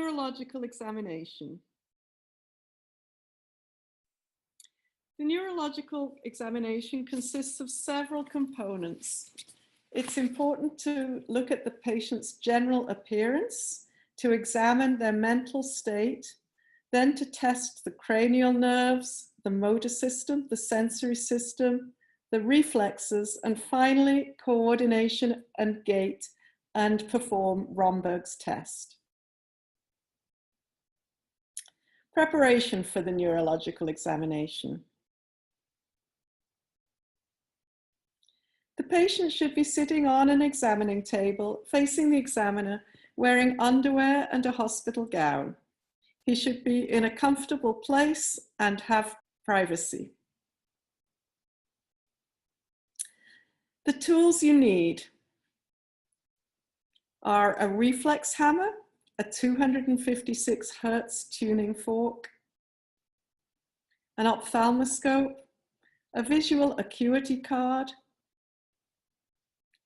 Neurological examination. The neurological examination consists of several components. It's important to look at the patient's general appearance, to examine their mental state, then to test the cranial nerves, the motor system, the sensory system, the reflexes, and finally coordination and gait, and perform Romberg's test. Preparation for the neurological examination. The patient should be sitting on an examining table, facing the examiner, wearing underwear and a hospital gown. He should be in a comfortable place and have privacy. The tools you need are a reflex hammer, a 256 Hertz tuning fork, an ophthalmoscope, a visual acuity card,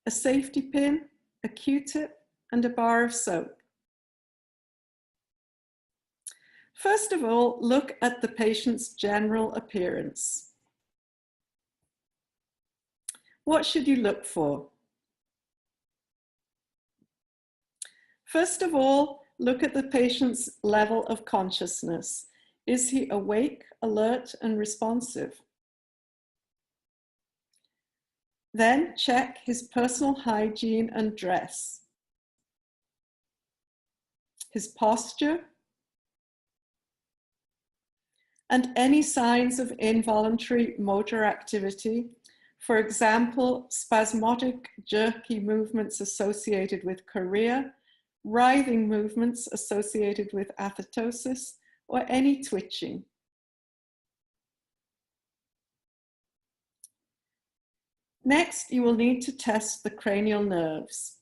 a safety pin, a Q-tip, and a bar of soap. First of all, look at the patient's general appearance. What should you look for? First of all, look at the patient's level of consciousness. Is he awake, alert, and responsive? Then check his personal hygiene and dress, his posture, and any signs of involuntary motor activity. For example, spasmodic, jerky movements associated with chorea, writhing movements associated with athetosis, or any twitching. Next, you will need to test the cranial nerves.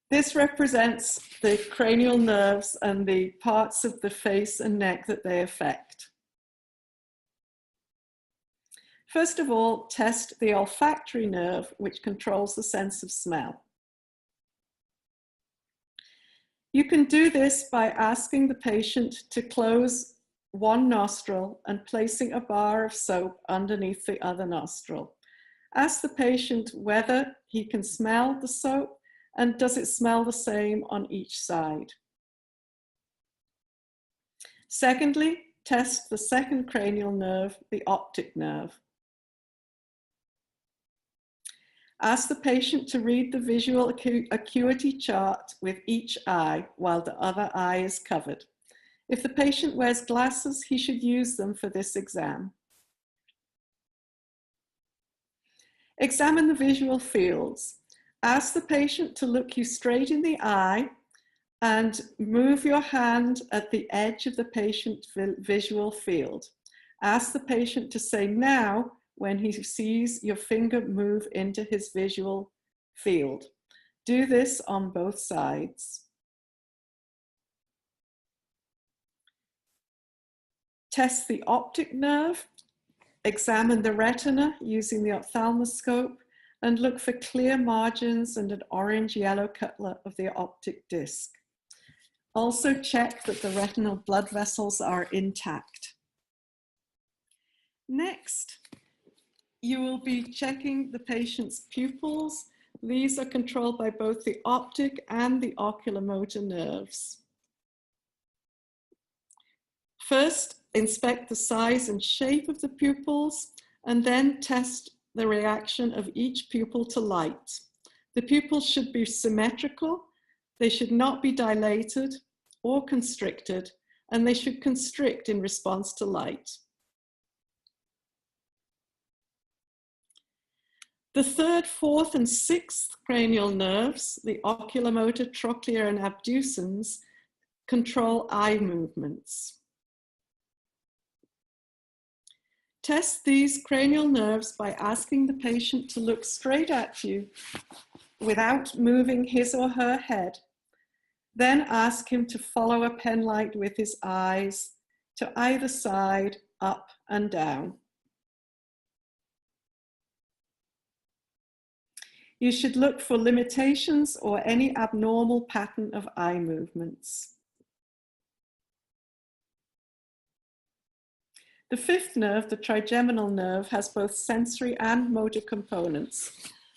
This represents the cranial nerves and the parts of the face and neck that they affect. First of all, test the olfactory nerve, which controls the sense of smell. You can do this by asking the patient to close one nostril and placing a bar of soap underneath the other nostril. Ask the patient whether he can smell the soap and does it smell the same on each side. Secondly, test the second cranial nerve, the optic nerve. Ask the patient to read the visual acuity chart with each eye while the other eye is covered. If the patient wears glasses, he should use them for this exam. Examine the visual fields. Ask the patient to look you straight in the eye and move your hand at the edge of the patient's visual field. Ask the patient to say now when he sees your finger move into his visual field. Do this on both sides. Test the optic nerve. Examine the retina using the ophthalmoscope and look for clear margins and an orange-yellow colour of the optic disc. Also check that the retinal blood vessels are intact. Next, you will be checking the patient's pupils. These are controlled by both the optic and the oculomotor nerves. First, inspect the size and shape of the pupils, and then test the reaction of each pupil to light. The pupils should be symmetrical, they should not be dilated or constricted, and they should constrict in response to light. The third, fourth, and sixth cranial nerves, the oculomotor, trochlear, and abducens, control eye movements. Test these cranial nerves by asking the patient to look straight at you without moving his or her head. Then ask him to follow a pen light with his eyes to either side, up and down. You should look for limitations or any abnormal pattern of eye movements. The fifth nerve, the trigeminal nerve, has both sensory and motor components.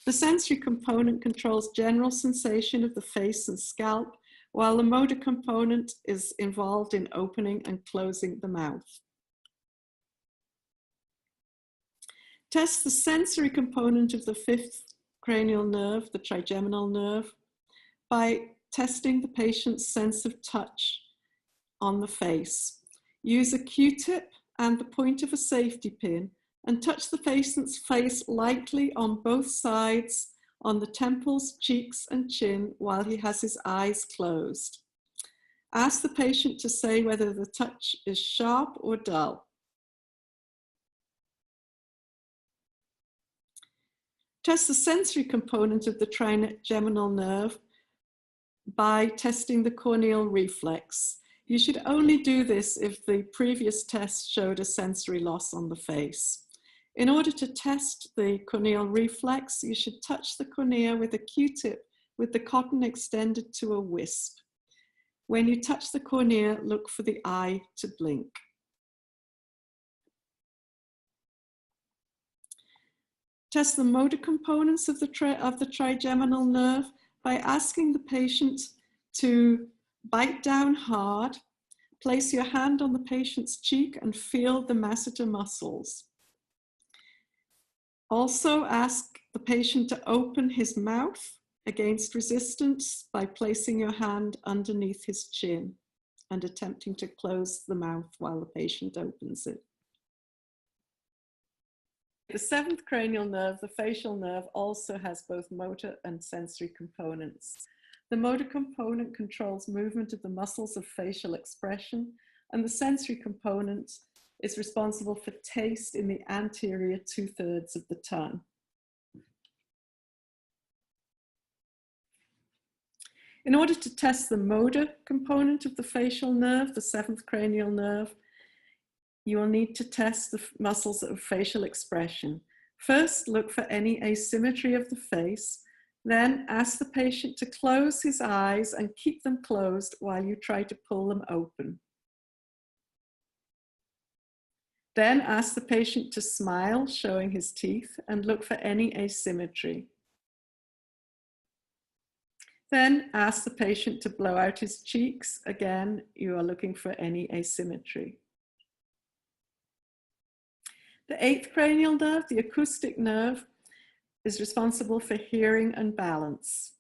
The sensory component controls general sensation of the face and scalp, while the motor component is involved in opening and closing the mouth. Test the sensory component of the fifth cranial nerve, the trigeminal nerve, by testing the patient's sense of touch on the face. Use a Q-tip and the point of a safety pin and touch the patient's face lightly on both sides, on the temples, cheeks, and chin while he has his eyes closed. Ask the patient to say whether the touch is sharp or dull. Test the sensory component of the trigeminal nerve by testing the corneal reflex. You should only do this if the previous test showed a sensory loss on the face. In order to test the corneal reflex, you should touch the cornea with a Q-tip with the cotton extended to a wisp. When you touch the cornea, look for the eye to blink. Test the motor components of the trigeminal nerve by asking the patient to bite down hard, place your hand on the patient's cheek and feel the masseter muscles. Also ask the patient to open his mouth against resistance by placing your hand underneath his chin and attempting to close the mouth while the patient opens it. The seventh cranial nerve, the facial nerve, also has both motor and sensory components. The motor component controls movement of the muscles of facial expression, and the sensory component is responsible for taste in the anterior 2/3 of the tongue. In order to test the motor component of the facial nerve, the seventh cranial nerve, you will need to test the muscles of facial expression. First, look for any asymmetry of the face. Then ask the patient to close his eyes and keep them closed while you try to pull them open. Then ask the patient to smile, showing his teeth, and look for any asymmetry. Then ask the patient to blow out his cheeks. Again, you are looking for any asymmetry. The eighth cranial nerve, the acoustic nerve, is responsible for hearing and balance.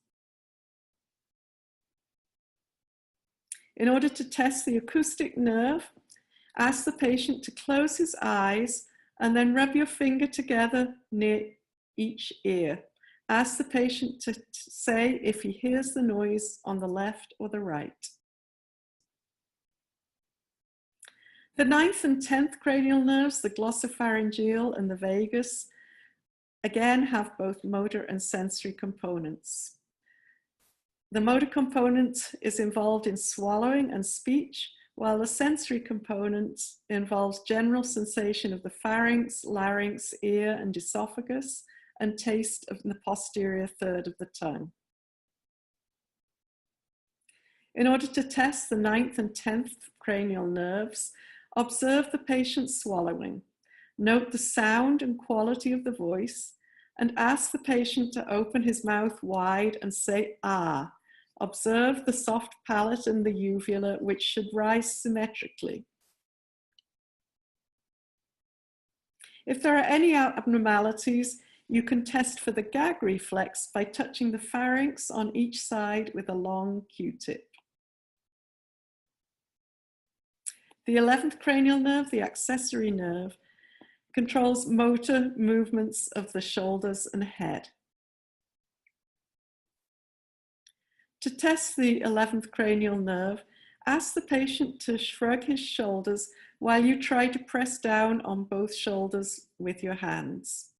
In order to test the acoustic nerve, ask the patient to close his eyes and then rub your finger together near each ear. Ask the patient to say if he hears the noise on the left or the right. The ninth and 10th cranial nerves, the glossopharyngeal and the vagus, again have both motor and sensory components. The motor component is involved in swallowing and speech, while the sensory component involves general sensation of the pharynx, larynx, ear, and esophagus, and taste of the posterior third of the tongue. In order to test the 9th and 10th cranial nerves, observe the patient's swallowing. Note the sound and quality of the voice, and ask the patient to open his mouth wide and say ah. Observe the soft palate and the uvula, which should rise symmetrically. If there are any abnormalities, you can test for the gag reflex by touching the pharynx on each side with a long Q-tip. The 11th cranial nerve, the accessory nerve, controls motor movements of the shoulders and head. To test the 11th cranial nerve, ask the patient to shrug his shoulders while you try to press down on both shoulders with your hands.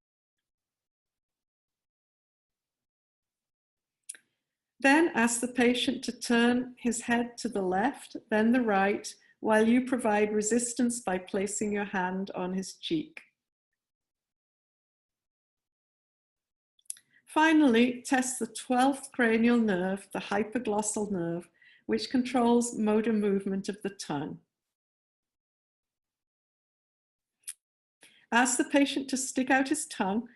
Then ask the patient to turn his head to the left, then the right, while you provide resistance by placing your hand on his cheek. Finally, test the 12th cranial nerve, the hypoglossal nerve, which controls motor movement of the tongue. Ask the patient to stick out his tongue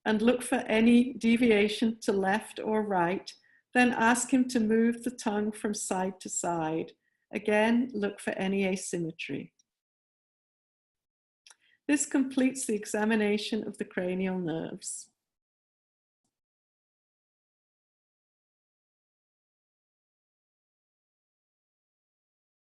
and look for any deviation to left or right. Then ask him to move the tongue from side to side. Again, look for any asymmetry. This completes the examination of the cranial nerves.